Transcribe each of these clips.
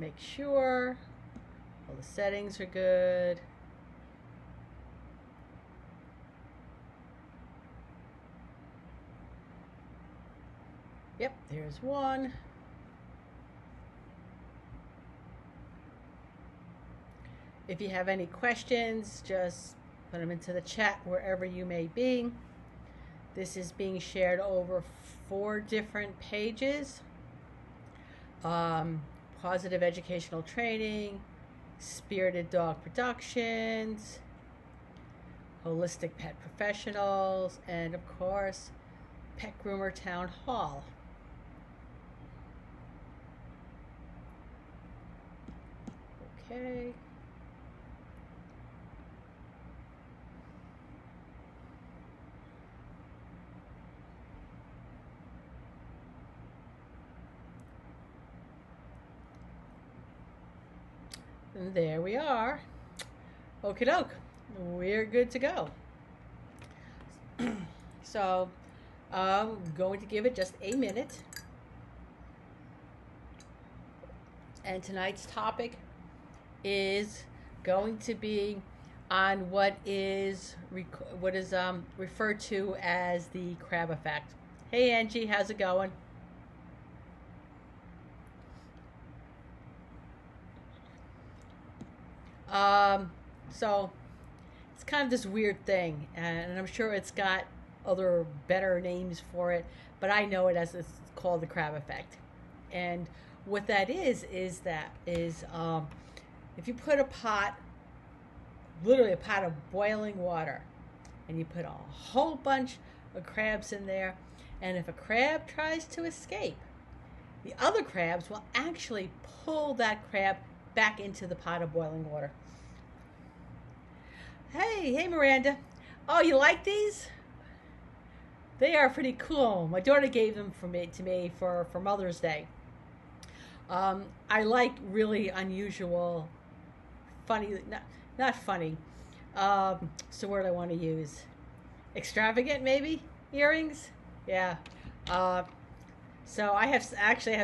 Make sure all the settings are good. Yep, there's one. If you have any questions, just put them into the chat wherever you may be. This is being shared over 4 different pages. Positive educational training, spirited dog productions, holistic pet professionals, and of course, pet groomer town hall. Okay. And there we are. Okie doke. We're good to go. So I'm going to give it just a minute. And tonight's topic is going to be on what is referred to as the crab effect. Hey Angie, how's it going? So it's kind of this weird thing, and I'm sure it's got other better names for it, but I know it as it's called the crab effect. And what that is if you put a pot, literally a pot of boiling water, and you put a whole bunch of crabs in there, and if a crab tries to escape, the other crabs will actually pull that crab back into the pot of boiling water. Hey, Miranda. Oh, you like these? They are pretty cool. My daughter gave them to me for Mother's Day. I like really unusual, funny, not funny. So what do I want to use? Extravagant, maybe earrings. Yeah. Uh, so I have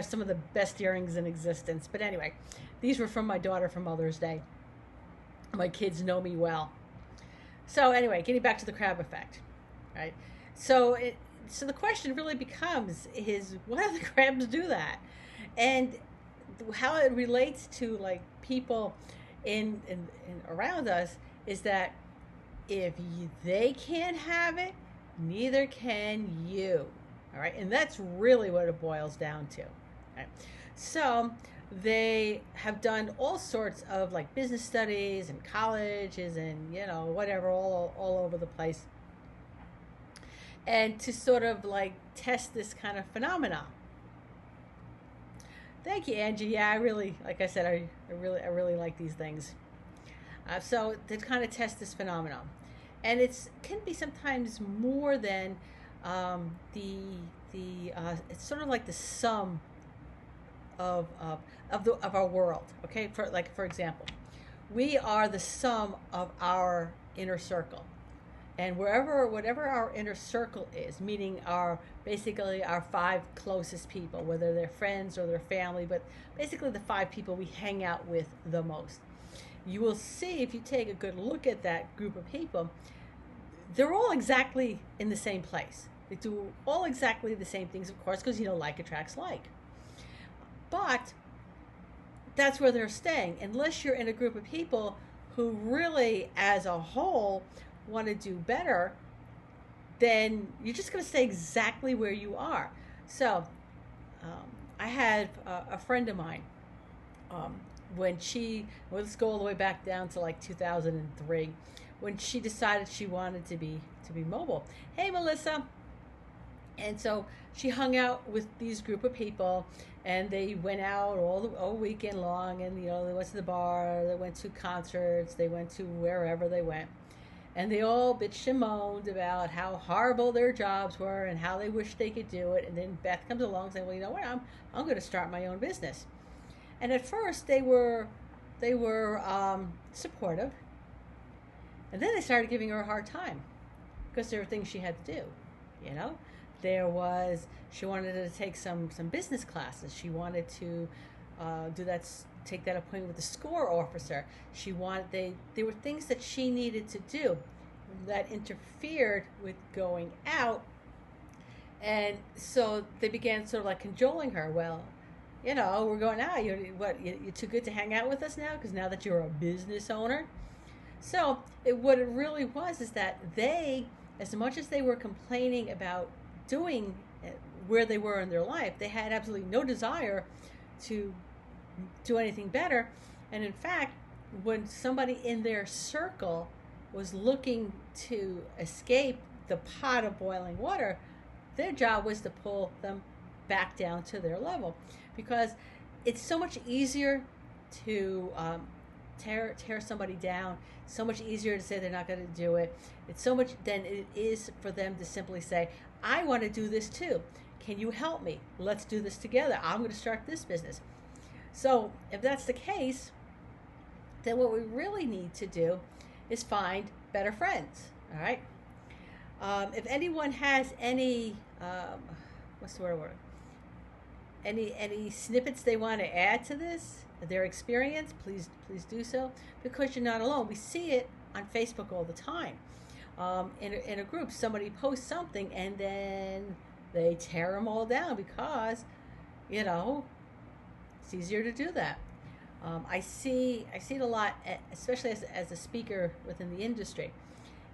some of the best earrings in existence. But anyway, these were from my daughter for Mother's Day. My kids know me well. So anyway, getting back to the crab effect, right? So so the question really becomes is why do the crabs do that, and how it relates to like people in around us is that if they can't have it, neither can you. All right, and that's really what it boils down to. Right? So they have done all sorts of like business studies and colleges and whatever all over the place, and to sort of like test this kind of phenomena. Thank you, Angie. Yeah, I really, like I said, I really like these things. So to kind of test this phenomenon, and it's can be sometimes more than the it's sort of like the sum of our world. Okay, for example, we are the sum of our inner circle, and whatever our inner circle is, meaning our basically our 5 closest people, whether they're friends or their family, but basically the 5 people we hang out with the most. You will see if you take a good look at that group of people, they're all exactly in the same place. They do all exactly the same things, of course, because like attracts like. But that's where they're staying, unless you're in a group of people who really, as a whole, want to do better. Then you're just going to stay exactly where you are. So, I had a friend of mine. Um, let's go all the way back down to like 2003, when she decided she wanted to be mobile. Hey, Melissa. And so she hung out with these group of people, and they went out all weekend long, and they went to the bar, they went to concerts, they went to wherever they went, and they all bitched and moaned about how horrible their jobs were and how they wished they could do it. And then Beth comes along saying, well, you know what, I'm going to start my own business. And at first they were supportive, and then they started giving her a hard time because there were things she had to do. You know, she wanted to take some business classes. She wanted to take that appointment with the score officer. There were things that she needed to do that interfered with going out, and so they began sort of like cajoling her. Well, we're going out. You're too good to hang out with us now because now that you're a business owner. So what it really was is that they, as much as they were complaining about doing where they were in their life, they had absolutely no desire to do anything better. And in fact, when somebody in their circle was looking to escape the pot of boiling water, their job was to pull them back down to their level, because it's so much easier to tear somebody down. So much easier to say they're not going to do it. It's so much than it is for them to simply say, I want to do this too. Can you help me? Let's do this together. I'm going to start this business. So if that's the case, then what we really need to do is find better friends. All right. If anyone has any, what's the word? Any snippets they want to add to this, their experience, please do so, because you're not alone. We see it on Facebook all the time. In a group, somebody posts something and then they tear them all down because, it's easier to do that. I see it a lot, especially as a speaker within the industry.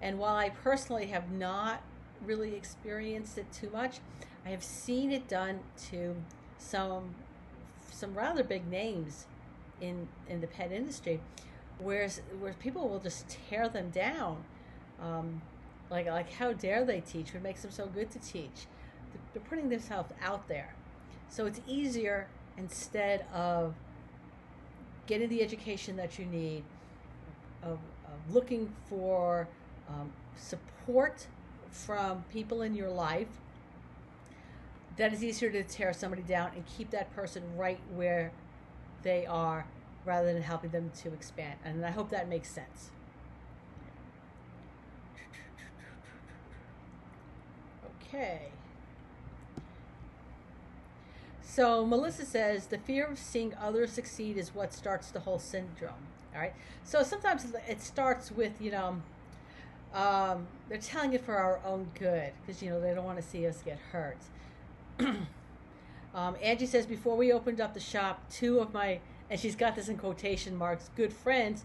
And while I personally have not really experienced it too much, I have seen it done to some rather big names in the pet industry, where people will just tear them down, like how dare they teach? What makes them so good to teach? They're putting themselves out there, so it's easier, instead of getting the education that you need, of looking for support from people in your life. That is easier to tear somebody down and keep that person right where they are, rather than helping them to expand. And I hope that makes sense. Okay. So Melissa says, the fear of seeing others succeed is what starts the whole syndrome. All right. So sometimes it starts with, they're telling it for our own good, because, they don't want to see us get hurt. Angie says, before we opened up the shop, two of my, and she's got this in quotation marks, good friends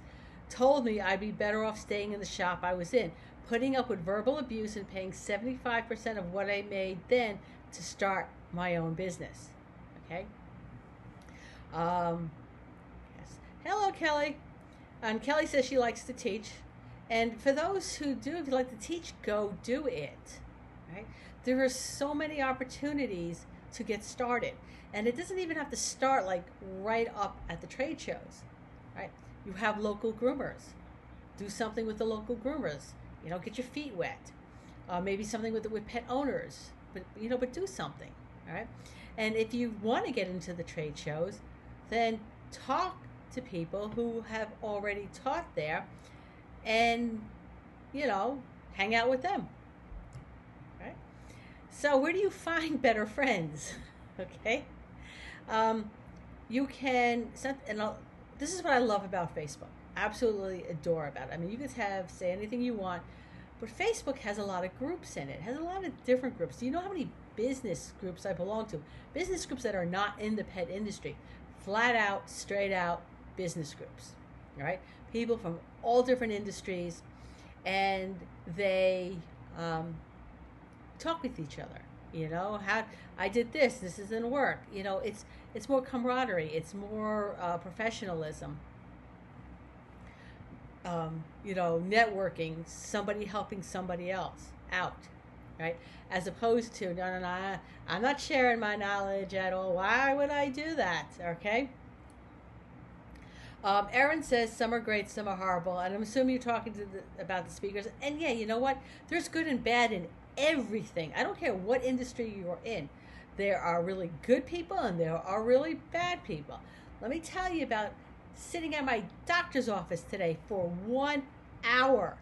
told me I'd be better off staying in the shop I was in, putting up with verbal abuse and paying 75% of what I made then to start my own business. Okay. Yes. Hello, Kelly. And Kelly says she likes to teach. And for those who do, if you like to teach, go do it. Right? There are so many opportunities to get started. And it doesn't even have to start like right up at the trade shows. Right? You have local groomers. Do something with the local groomers. Get your feet wet. Maybe something with pet owners. But do something. All right? And if you want to get into the trade shows, then talk to people who have already taught there, and hang out with them. Right? So where do you find better friends? Okay. You can, and this is what I love about Facebook. Absolutely adore about it. I mean, you can say anything you want, but Facebook has a lot of groups in it. It has a lot of different groups. Do you know how many business groups I belong to? Business groups that are not in the pet industry. Flat out, straight out business groups. All right? People from all different industries, and they talk with each other. How I did this isn't work. It's more camaraderie. It's more professionalism. Networking, somebody helping somebody else out, right? As opposed to, no, I'm not sharing my knowledge at all. Why would I do that? Okay. Erin says some are great, some are horrible, and I'm assuming you're talking about the speakers. And yeah, you know what? There's good and bad in everything. I don't care what industry you're in. There are really good people and there are really bad people. Let me tell you about sitting at my doctor's office today for 1 hour.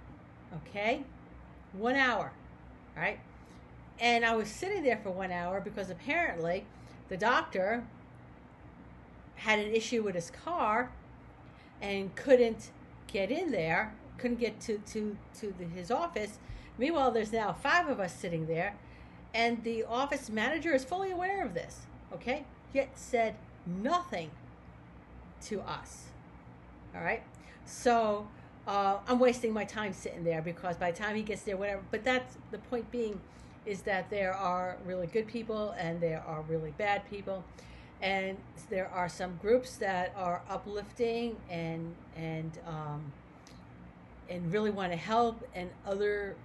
Okay? 1 hour. All right? And I was sitting there for 1 hour because apparently the doctor had an issue with his car and couldn't get in there, couldn't get to his office. Meanwhile, there's now 5 of us sitting there, and the office manager is fully aware of this, okay? Yet said nothing to us, all right? So I'm wasting my time sitting there because by the time he gets there, whatever. But that's the point being, is that there are really good people and there are really bad people, and there are some groups that are uplifting and really want to help, and other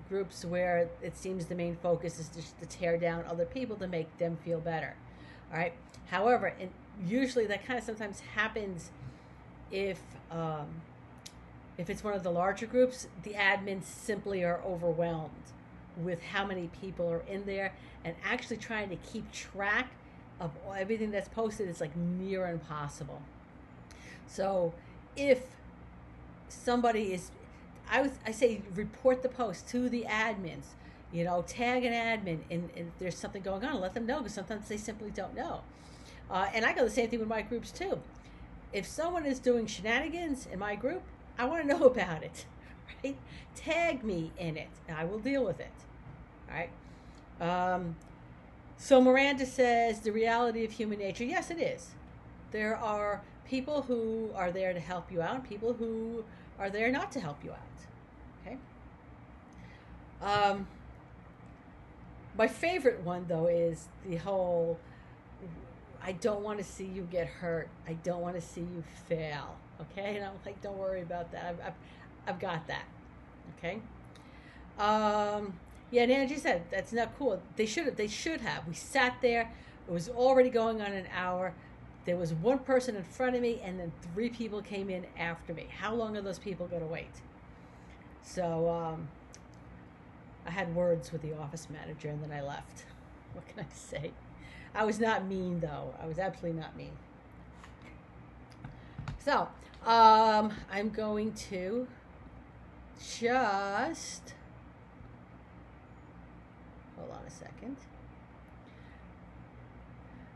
groups where it seems the main focus is just to tear down other people to make them feel better. All right. However, and usually that kind of sometimes happens if it's one of the larger groups, the admins simply are overwhelmed with how many people are in there, and actually trying to keep track of everything that's posted is like near impossible. So if somebody is, I say report the post to the admins, you know, tag an admin, and if there's something going on, let them know, because sometimes they simply don't know. And I go the same thing with my groups too. If someone is doing shenanigans in my group, I want to know about it, right? Tag me in it, and I will deal with it, all right? So Miranda says, the reality of human nature. Yes, it is. There are people who are there to help you out, and people who are there not to help you out, okay? My favorite one, though, is the whole, I don't want to see you get hurt. I don't want to see you fail, okay? And I'm like, don't worry about that. I've got that, okay? Yeah, and Angie said, that's not cool. They should have. We sat there. It was already going on an hour. There was one person in front of me, and then 3 people came in after me. How long are those people going to wait? So I had words with the office manager, and then I left. What can I say? I was not mean, though. I was absolutely not mean. So I'm going to just... Hold on a second.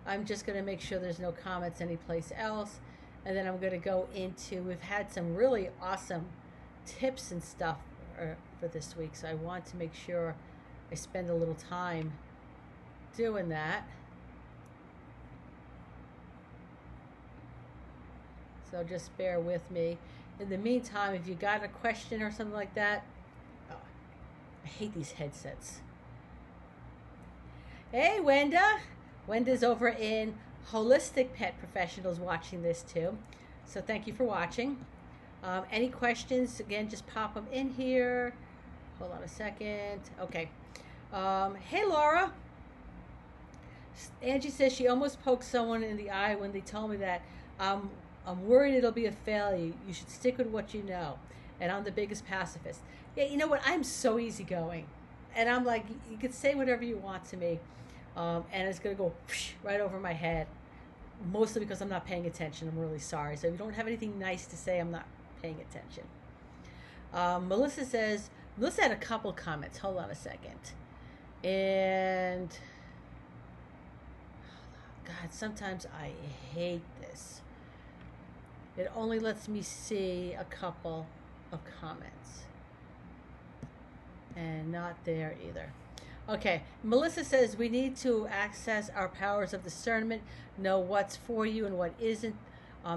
I'm just going to make sure there's no comments anyplace else. And then I'm going to go into, we've had some really awesome tips and stuff for this week. So I want to make sure I spend a little time doing that. So just bear with me. In the meantime, if you got a question or something like that, oh, I hate these headsets. Hey, Wenda. Wenda's over in Holistic Pet Professionals watching this too. So thank you for watching. Any questions, again, just pop them in here. Hold on a second. Okay. Hey, Laura. Angie says she almost poked someone in the eye when they told me that I'm worried it'll be a failure. You should stick with what you know. And I'm the biggest pacifist. Yeah, you know what? I'm so easygoing. And I'm like, you could say whatever you want to me. And it's going to go right over my head. Mostly because I'm not paying attention. I'm really sorry. So if you don't have anything nice to say, I'm not paying attention. Melissa says, Melissa had a couple comments. Hold on a second. And, God, sometimes I hate this. It only lets me see a couple of comments. And not there either. Okay, Melissa says we need to access our powers of discernment, know what's for you and what isn't.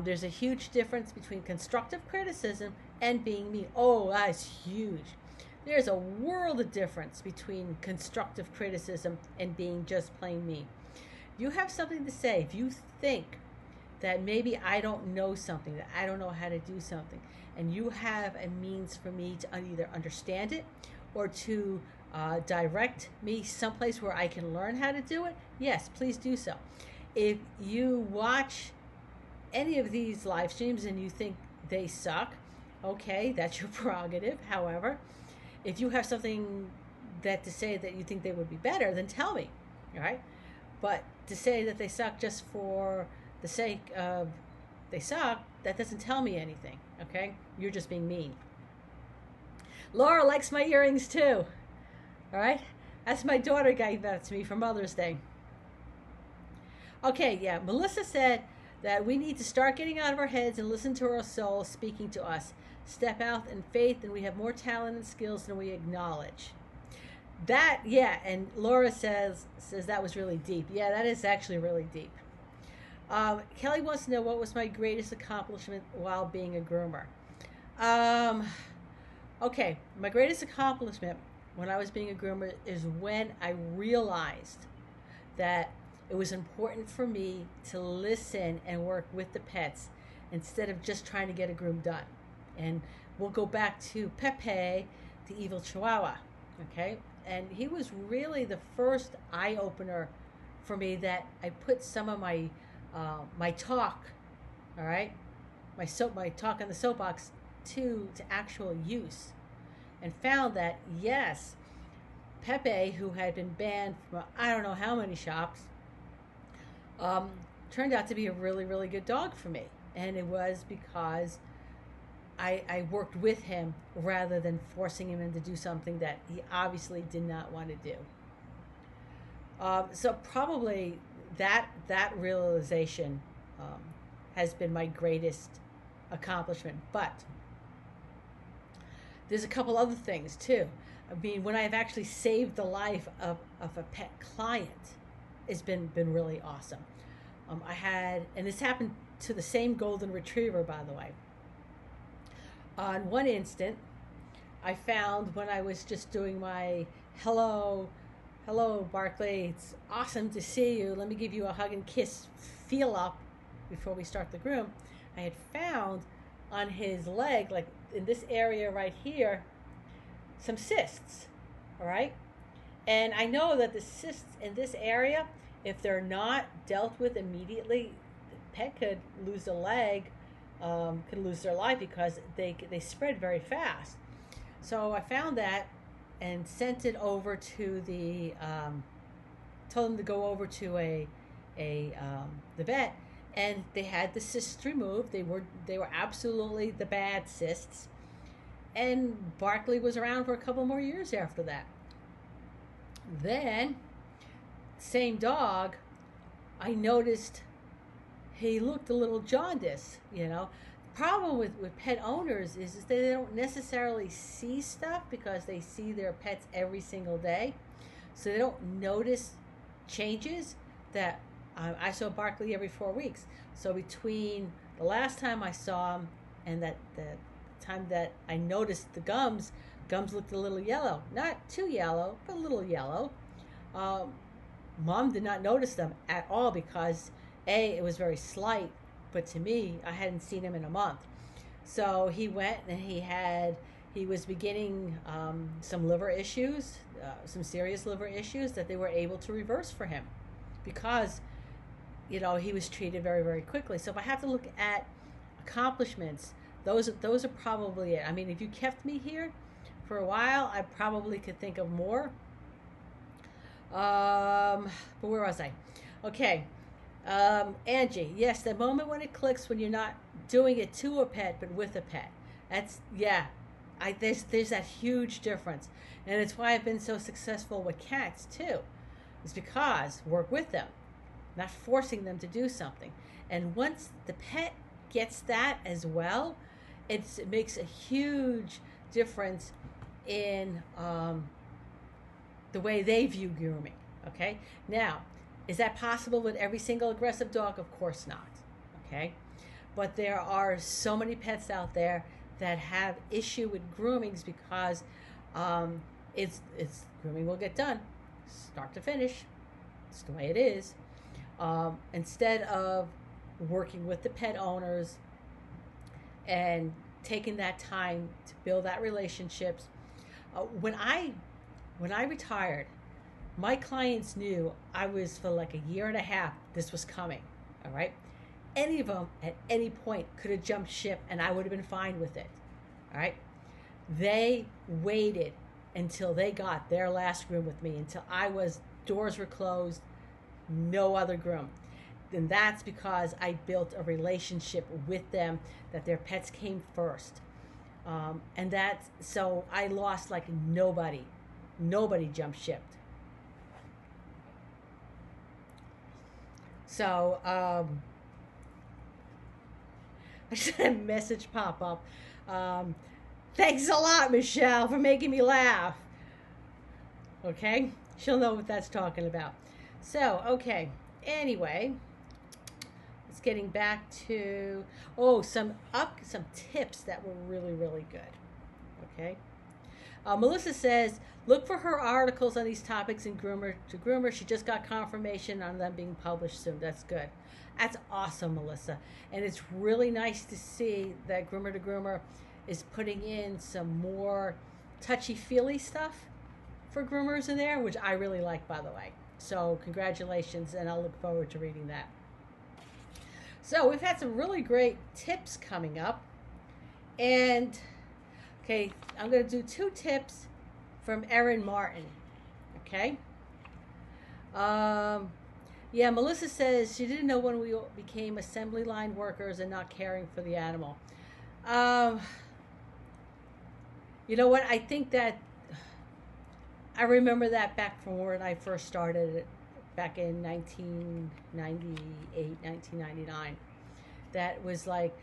There's a huge difference between constructive criticism and being mean. Oh, that's huge. There's a world of difference between constructive criticism and being just plain mean. If you have something to say, if you think that maybe I don't know something, that I don't know how to do something, and you have a means for me to either understand it or to direct me someplace where I can learn how to do it, yes, please do so. If you watch any of these live streams and you think they suck, okay, that's your prerogative. However, if you have something that to say that you think they would be better, then tell me, all right? But to say that they suck just for the sake of they suck, that doesn't tell me anything, okay? You're just being mean. Laura likes my earrings too. All right? That's my daughter gave that to me for Mother's Day. Okay, yeah. Melissa said that we need to start getting out of our heads and listen to our soul speaking to us. Step out in faith, and we have more talent and skills than we acknowledge. That, yeah, and Laura says that was really deep. Yeah, that is actually really deep. Kelly wants to know what was my greatest accomplishment while being a groomer. Okay, my greatest accomplishment when I was being a groomer is when I realized that it was important for me to listen and work with the pets instead of just trying to get a groom done. And we'll go back to Pepe, the evil Chihuahua, okay? And he was really the first eye opener for me, that I put some of my my talk, all right, my talk on the soapbox to actual use, and found that yes, Pepe, who had been banned from I don't know how many shops, turned out to be a really, really good dog for me. And it was because I worked with him rather than forcing him to do something that he obviously did not want to do. So probably that realization has been my greatest accomplishment. But there's a couple other things too. I mean, when I've actually saved the life of a pet client, it's been really awesome. I had, and this happened to the same golden retriever, by the way. On one instant, I found when I was just doing my hello, Barkley, it's awesome to see you. Let me give you a hug and kiss, feel up before we start the groom. I had found on his leg, like in this area right here, some cysts, all right? And I know that the cysts in this area, if they're not dealt with immediately, the pet could lose a leg, could lose their life, because they spread very fast. So I found that and sent it over to the, told them to go over to the vet, and they had the cysts removed. They were absolutely the bad cysts. And Barkley was around for a couple more years after that. Then, same dog, I noticed he looked a little jaundiced, you know. The problem with pet owners is they don't necessarily see stuff because they see their pets every single day. So they don't notice changes that I saw Barkley every 4 weeks. So between the last time I saw him and the time that I noticed the gums looked a little yellow. Not too yellow, but a little yellow. Mom did not notice them at all because it was very slight, but to me, I hadn't seen him in a month. So he went and he was beginning some liver issues, some serious liver issues that they were able to reverse for him because, you know, he was treated very, very quickly. So if I have to look at accomplishments, those are probably it. I mean, if you kept me here for a while, I probably could think of more. But where was I? Okay. Angie, yes, the moment when it clicks when you're not doing it to a pet, but with a pet. That's, yeah. There's that huge difference. And it's why I've been so successful with cats, too. It's because work with them, not forcing them to do something. And once the pet gets that as well, it makes a huge difference in the way they view grooming. Okay? Now, is that possible with every single aggressive dog? Of course not. Okay? But there are so many pets out there that have issue with groomings because it's grooming will get done start to finish. It's the way it is. Instead of working with the pet owners and taking that time to build that relationships. When I retired, my clients knew I was, for like a year and a half, this was coming, all right? Any of them at any point could have jumped ship and I would have been fine with it, all right? They waited until they got their last groom with me, until doors were closed, no other groom. And that's because I built a relationship with them, that their pets came first. So I lost like nobody jumped shipped. So I just had a message pop up. Thanks a lot, Michelle, for making me laugh. Okay? She'll know what that's talking about. So, okay. Anyway, it's getting back to some tips that were really, really good. Okay? Melissa says, look for her articles on these topics in Groomer to Groomer. She just got confirmation on them being published soon. That's good. That's awesome, Melissa. And it's really nice to see that Groomer to Groomer is putting in some more touchy-feely stuff for groomers in there, which I really like, by the way. So congratulations, and I'll look forward to reading that. So we've had some really great tips coming up. And, okay, I'm going to do 2 tips from Erin Martin. Okay? Yeah, Melissa says she didn't know when we became assembly line workers and not caring for the animal. You know what? I think that I remember that back from when I first started back in 1998, 1999. That was like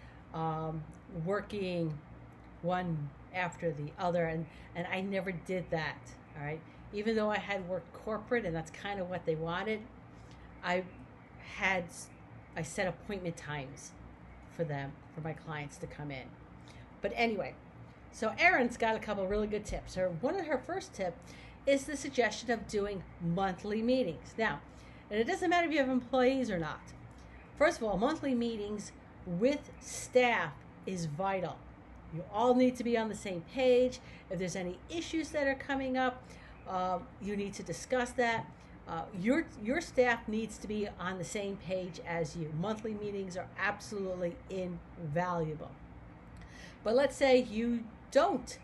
working one after the other, and I never did that. All right, even though I had worked corporate, and that's kind of what they wanted. I set appointment times for my clients to come in. But anyway, so Erin's got a couple of really good tips. One of her first tip is the suggestion of doing monthly meetings. Now, and it doesn't matter if you have employees or not. First of all, monthly meetings with staff is vital. You all need to be on the same page. If there's any issues that are coming up, you need to discuss that. Your staff needs to be on the same page as you. Monthly meetings are absolutely invaluable. But let's say you don't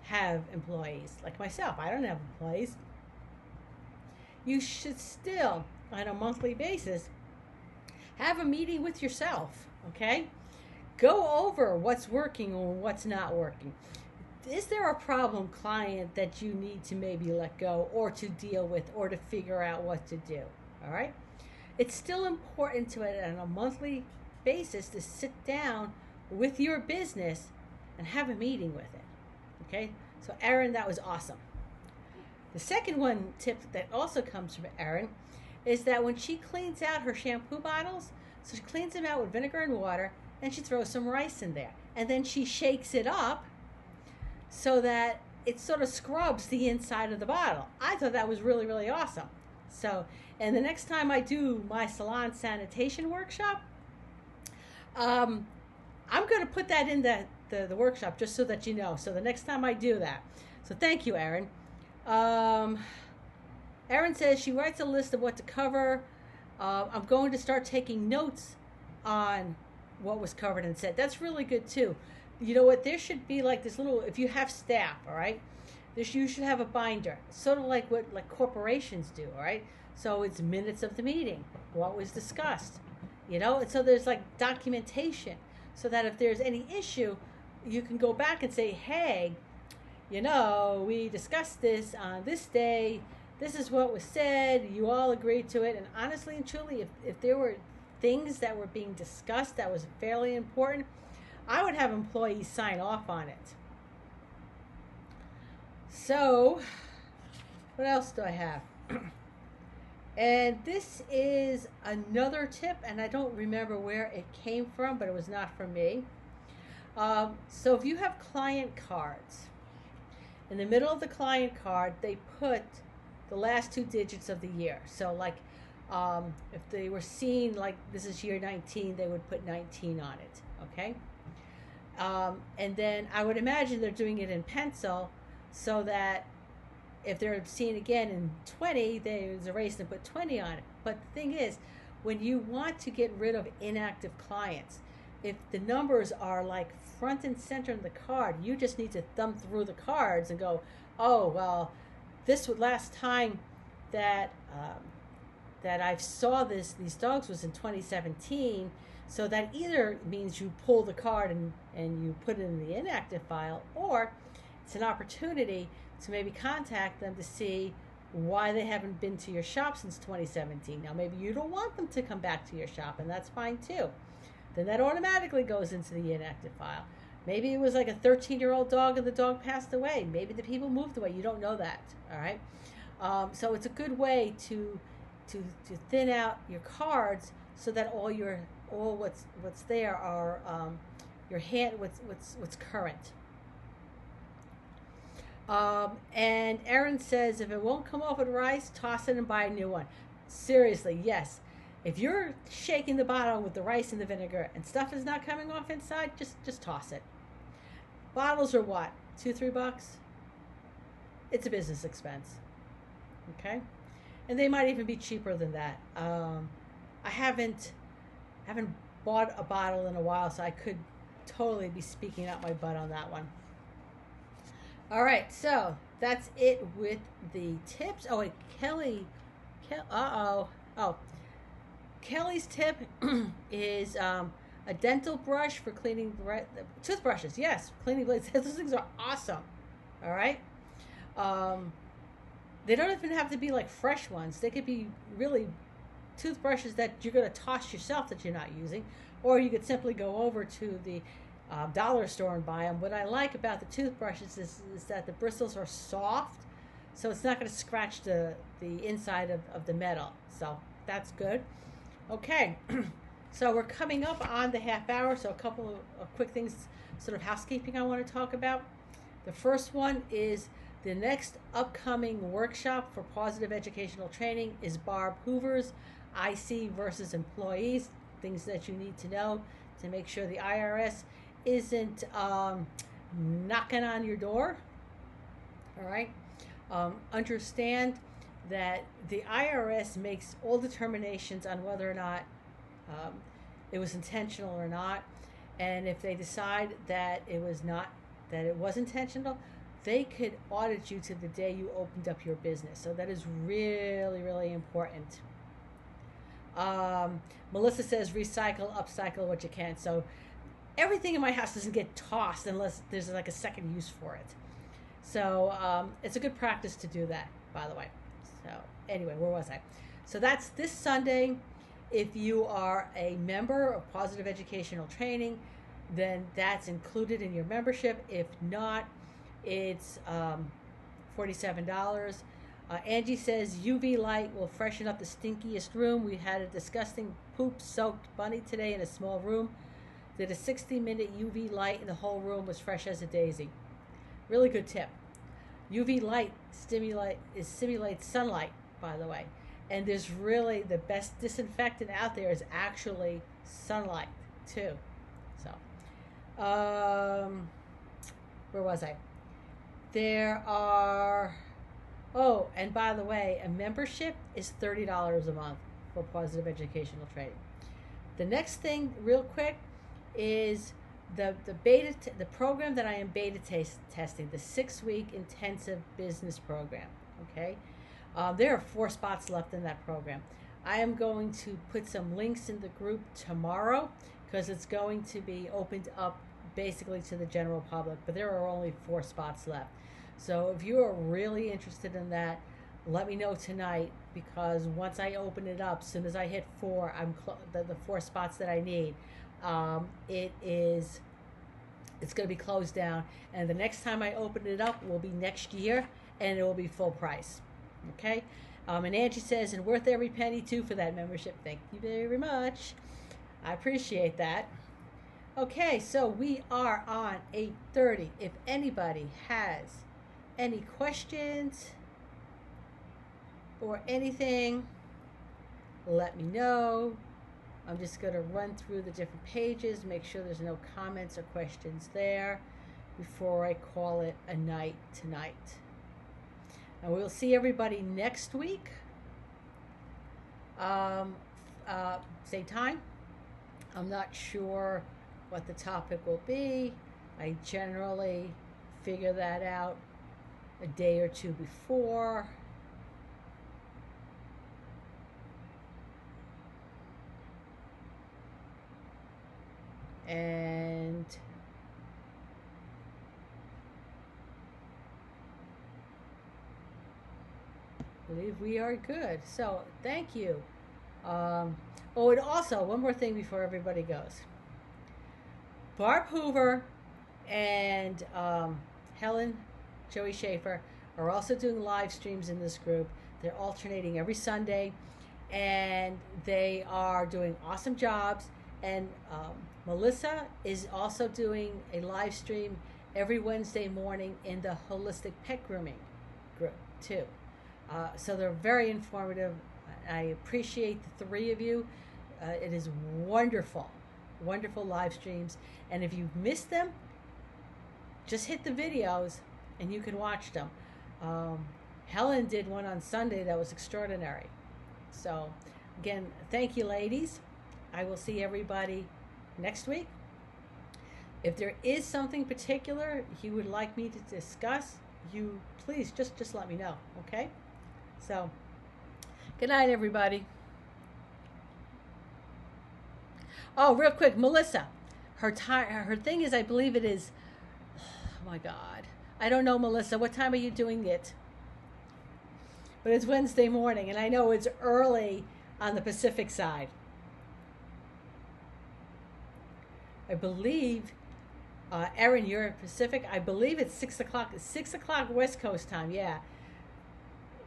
have employees, like myself. I don't have employees. You should still, on a monthly basis, have a meeting with yourself, okay? Go over what's working and what's not working. Is there a problem client that you need to maybe let go or to deal with or to figure out what to do, all right? It's still important to it on a monthly basis to sit down with your business and have a meeting with it, okay? So Erin, that was awesome. The second tip that also comes from Erin is that when she cleans out her shampoo bottles, so she cleans them out with vinegar and water, and she throws some rice in there. And then she shakes it up so that it sort of scrubs the inside of the bottle. I thought that was really, really awesome. So, and the next time I do my salon sanitation workshop, I'm going to put that in the workshop just so that you know. So the next time I do that. So thank you, Erin. Erin says she writes a list of what to cover. I'm going to start taking notes on what was covered and said. That's really good too. You know what? There should be like this little, if you have staff, all right, you should have a binder, sort of like what corporations do, all right? So it's minutes of the meeting, what was discussed, you know? And so there's like documentation so that if there's any issue, you can go back and say, hey, you know, we discussed this on this day. This is what was said. You all agreed to it. And honestly and truly, if there were things that were being discussed that was fairly important, I would have employees sign off on it. So, what else do I have? And this is another tip, and I don't remember where it came from, but it was not from me. So if you have client cards, in the middle of the client card, they put the last 2 digits of the year. So like, if they were seen like this is year 19, they would put 19 on it, okay? And then I would imagine they're doing it in pencil so that if they're seen again in 20, they erase and put 20 on it. But the thing is, when you want to get rid of inactive clients, if the numbers are like front and center in the card, you just need to thumb through the cards and go, oh, well, this last time that I saw these dogs was in 2017. So that either means you pull the card and you put it in the inactive file, or it's an opportunity to maybe contact them to see why they haven't been to your shop since 2017. Now, maybe you don't want them to come back to your shop, and that's fine too. then that automatically goes into the inactive file. Maybe it was like a 13-year-old dog and the dog passed away. Maybe the people moved away. You don't know that, all right? So it's a good way to thin out your cards so that all what's there are your hand what's current. And Erin says, if it won't come off with rice, toss it and buy a new one. Seriously, yes. If you're shaking the bottle with the rice and the vinegar and stuff is not coming off inside, just toss it. Bottles are what? $2-3? It's a business expense. Okay? And they might even be cheaper than that. I haven't bought a bottle in a while, so I could totally be speaking out my butt on that one. All right, so that's it with the tips. Oh, wait, Kelly's tip is a dental brush for cleaning toothbrushes. Yes, cleaning blades. Those things are awesome. All right. They don't even have to be like fresh ones. They could be really toothbrushes that you're going to toss yourself that you're not using, or you could simply go over to the dollar store and buy them. What I like about the toothbrushes is that the bristles are soft, so it's not going to scratch the inside of the metal. So that's good. Okay, so we're coming up on the half hour, so a couple of quick things, sort of housekeeping I want to talk about. The first one is the next upcoming workshop for positive educational training is Barb Hoover's IC versus employees, things that you need to know to make sure the IRS isn't knocking on your door. All right. Understand that the IRS makes all determinations on whether or not it was intentional or not, and if they decide that it was intentional, they could audit you to the day you opened up your business. So that is really, really important. Melissa says recycle, upcycle what you can. So everything in my house doesn't get tossed unless there's like a second use for it. So it's a good practice to do that, by the way. So anyway, where was I? So that's this Sunday. If you are a member of Positive Educational Training, then that's included in your membership. If not, it's $47. Angie says UV light will freshen up the stinkiest room. We had a disgusting poop-soaked bunny today in a small room. Did a 60-minute UV light and the whole room was fresh as a daisy. Really good tip. UV light simulates sunlight, by the way. And there's really the best disinfectant out there is actually sunlight, too. So, where was I? There are, oh, and by the way, a membership is $30 a month for positive educational training. The next thing, real quick, is the program that I am beta testing, the 6-week intensive business program. Okay, there are 4 spots left in that program. I am going to put some links in the group tomorrow because it's going to be opened up basically to the general public, but there are only 4 spots left. So if you are really interested in that, let me know tonight, because once I open it up, as soon as I hit 4, the 4 spots that I need, it's going to be closed down, and the next time I open it up will be next year, and it will be full price. Okay, and Angie says, and worth every penny too for that membership. Thank you very much. I appreciate that. Okay, so we are on 8:30. If anybody has any questions or anything, let me know. I'm just going to run through the different pages, make sure there's no comments or questions there before I call it a night tonight. And we'll see everybody next week. Same time. I'm not sure what the topic will be. I generally figure that out a day or two before. And I believe we are good. So thank you. Oh, and also one more thing before everybody goes. Barb Hoover and Helen Joey Schaefer are also doing live streams in this group. They're alternating every Sunday, and they are doing awesome jobs. And Melissa is also doing a live stream every Wednesday morning in the Holistic Pet Grooming group too. So they're very informative. I appreciate the three of you. It is wonderful, wonderful live streams. And if you've missed them, just hit the videos and you can watch them. Helen did one on Sunday that was extraordinary. So again, thank you, ladies. I will see everybody next week. If there is something particular you would like me to discuss, you please just let me know, okay? So, good night, everybody. Oh, real quick, Melissa, her thing is, I believe it is, oh my God, I don't know, Melissa, what time are you doing it? But it's Wednesday morning, and I know it's early on the Pacific side. I believe, Erin, you're in Pacific. I believe it's 6 o'clock. 6 o'clock West Coast time. Yeah,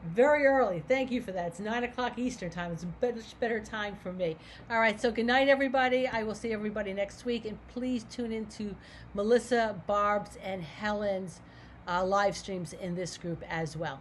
very early. Thank you for that. It's 9 o'clock Eastern time. It's a much better time for me. All right. So good night, everybody. I will see everybody next week, and please tune into Melissa, Barb's, and Helen's live streams in this group as well.